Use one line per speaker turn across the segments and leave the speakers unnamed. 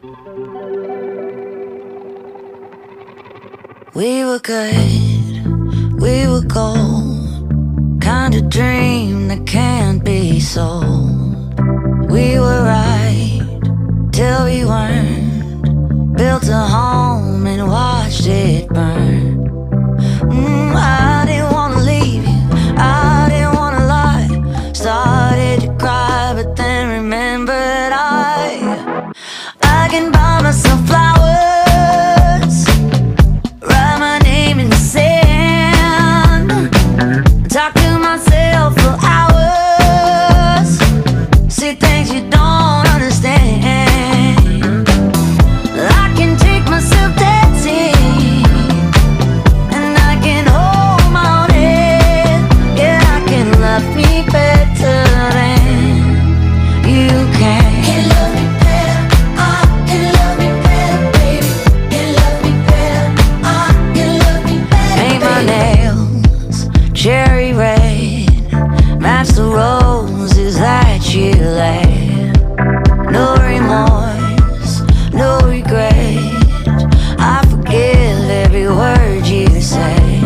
We were good, we were gold, kind of dream that can't be sold. We were right till we weren't, built a home and watched it burn. I didn't wanna leave you, I didn't wanna lie. Started to cry, but then remembered I can buy myself flowers, write my name in the sand, talk to myself for hours, see things you don't understand. I can take myself dancing, and I can hold my own head. Yeah, I can love me better than you can. Can love me better, I can love me better, baby. Can love me better, I can love me better. Paint my nails cherry red, match the roses that you laid. No remorse, no regret, I forgive every word you say.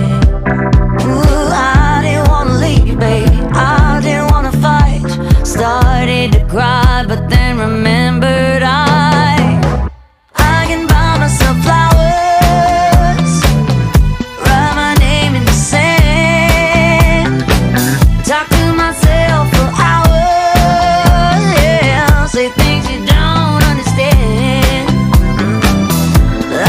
Ooh, I didn't wanna leave, baby, I didn't wanna fight. Started to cry, but then remembered I can buy myself flowers, write my name in the sand, talk to myself for hours, yeah, say things you don't understand.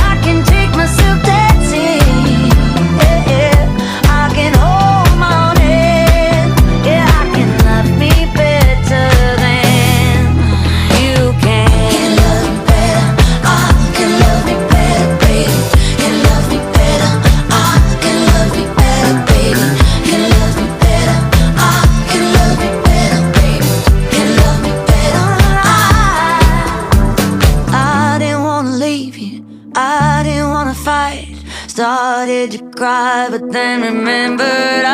I can take myself dancing, yeah, yeah. I can hold my own head, yeah, I can love me better than you can. Can love me better, I can love me better, baby. Can love me better, I can love me better, baby. Can love me better, I can love me better, baby. Can love me better, I didn't wanna leave you, I didn't wanna fight. Started to cry, but then remembered